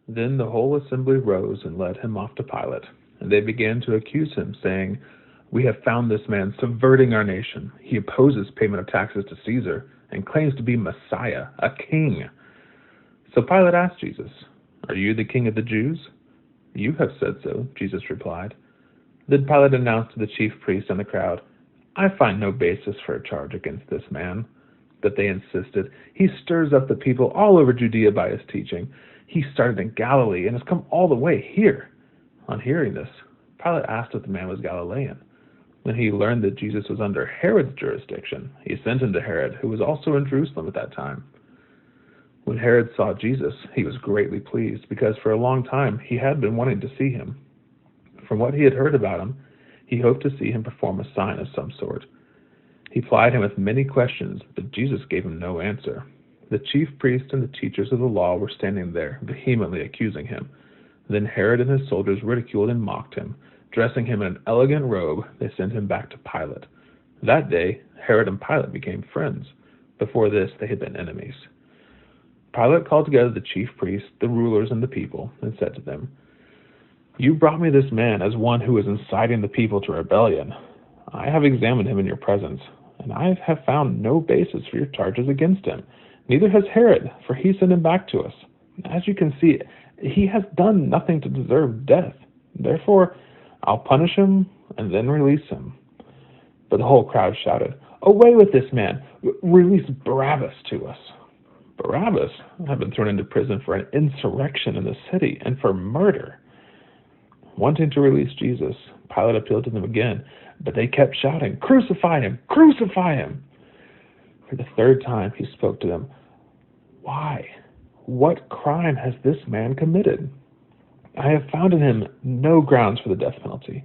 Then the whole assembly rose and led him off to Pilate, and they began to accuse him, saying, "We have found this man subverting our nation. He opposes payment of taxes to Caesar and claims to be Messiah, a king." So Pilate asked Jesus, "Are you the king of the Jews?" "You have said so," Jesus replied. Then Pilate announced to the chief priests and the crowd, "I find no basis for a charge against this man." But they insisted, "He stirs up the people all over Judea by his teaching. He started in Galilee and has come all the way here." On hearing this, Pilate asked if the man was Galilean. When he learned that Jesus was under Herod's jurisdiction, he sent him to Herod, who was also in Jerusalem at that time. When Herod saw Jesus, he was greatly pleased, because for a long time he had been wanting to see him. From what he had heard about him, he hoped to see him perform a sign of some sort. He plied him with many questions, but Jesus gave him no answer. The chief priests and the teachers of the law were standing there, vehemently accusing him. Then Herod and his soldiers ridiculed and mocked him. Dressing him in an elegant robe, they sent him back to Pilate. That day, Herod and Pilate became friends. Before this, they had been enemies. Pilate called together the chief priests, the rulers, and the people, and said to them, "You brought me this man as one who is inciting the people to rebellion. I have examined him in your presence, and I have found no basis for your charges against him. Neither has Herod, for he sent him back to us. As you can see, he has done nothing to deserve death. Therefore, I'll punish him and then release him." But the whole crowd shouted, "Away with this man! Release Barabbas to us!" Barabbas had been thrown into prison for an insurrection in the city and for murder. Wanting to release Jesus, Pilate appealed to them again, but they kept shouting, "Crucify him! Crucify him!" For the third time he spoke to them. "Why? What crime has this man committed? I have found in him no grounds for the death penalty.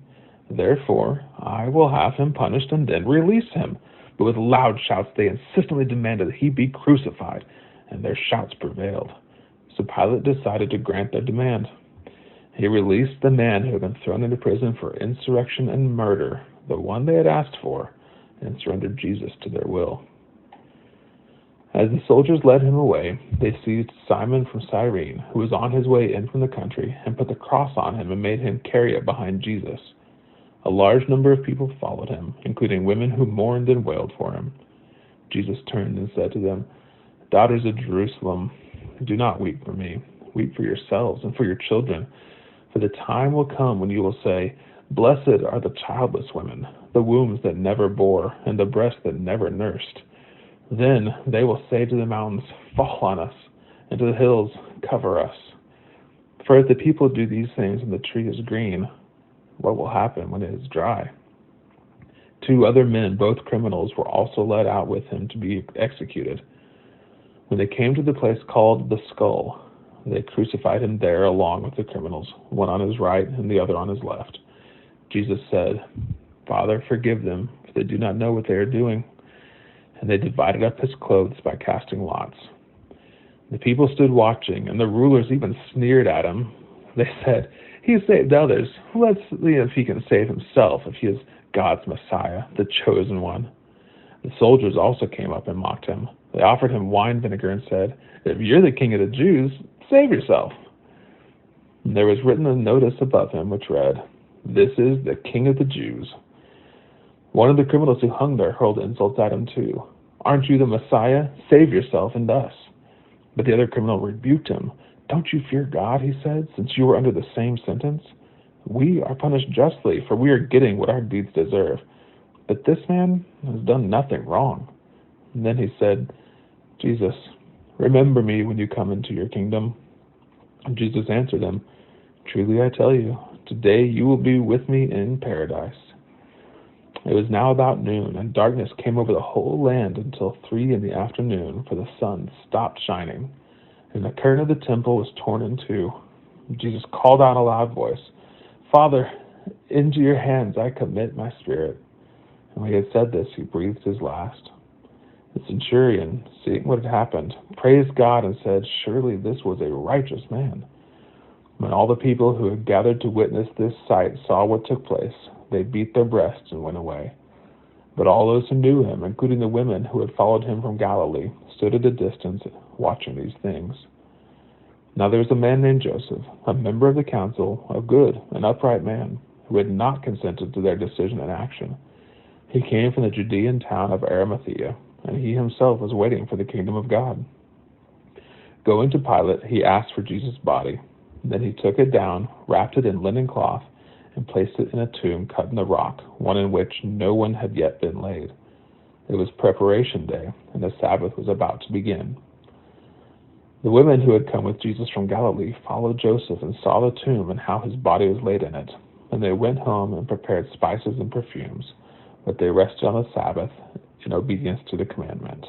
Therefore, I will have him punished and then release him." But with loud shouts they insistently demanded that he be crucified, and their shouts prevailed. So Pilate decided to grant their demand. He released the man who had been thrown into prison for insurrection and murder, the one they had asked for, and surrendered Jesus to their will. As the soldiers led him away, they seized Simon from Cyrene, who was on his way in from the country, and put the cross on him and made him carry it behind Jesus. A large number of people followed him, including women who mourned and wailed for him. Jesus turned and said to them, "Daughters of Jerusalem, do not weep for me. Weep for yourselves and for your children. For the time will come when you will say, 'Blessed are the childless women, the wombs that never bore, and the breasts that never nursed.' Then they will say to the mountains, 'Fall on us,' and to the hills, 'Cover us.' For if the people do these things and the tree is green, what will happen when it is dry?" 2 other men, both criminals, were also led out with him to be executed. When they came to the place called the Skull, they crucified him there along with the criminals, one on his right and the other on his left. Jesus said, "Father, forgive them, for they do not know what they are doing." And they divided up his clothes by casting lots. The people stood watching, and the rulers even sneered at him. They said, "He saved others. Let's see if he can save himself, if he is God's Messiah, the chosen one." The soldiers also came up and mocked him. They offered him wine vinegar and said, "If you're the king of the Jews, save yourself." And there was written a notice above him which read, "This is the King of the Jews." One of the criminals who hung there hurled insults at him too. "Aren't you the Messiah? Save yourself and us." But the other criminal rebuked him. "Don't you fear God," he said, "since you are under the same sentence? We are punished justly, for we are getting what our deeds deserve. But this man has done nothing wrong." And then he said, "Jesus, remember me when you come into your kingdom." And Jesus answered him, "Truly I tell you, today you will be with me in paradise." It was now about noon, and darkness came over the whole land until 3 in the afternoon, for the sun stopped shining, and the curtain of the temple was torn in two. Jesus called out in a loud voice, "Father, into your hands I commit my spirit." And when he had said this, he breathed his last. The centurion, seeing what had happened, praised God and said, "Surely this was a righteous man." When all the people who had gathered to witness this sight saw what took place, they beat their breasts and went away. But all those who knew him, including the women who had followed him from Galilee, stood at a distance watching these things. Now there was a man named Joseph, a member of the council, a good and upright man, who had not consented to their decision and action. He came from the Judean town of Arimathea, and he himself was waiting for the kingdom of God. Going to Pilate, he asked for Jesus' body. Then he took it down, wrapped it in linen cloth, and placed it in a tomb cut in the rock, one in which no one had yet been laid. It was preparation day, and the Sabbath was about to begin. The women who had come with Jesus from Galilee followed Joseph and saw the tomb and how his body was laid in it. And they went home and prepared spices and perfumes, but they rested on the Sabbath in obedience to the commandment.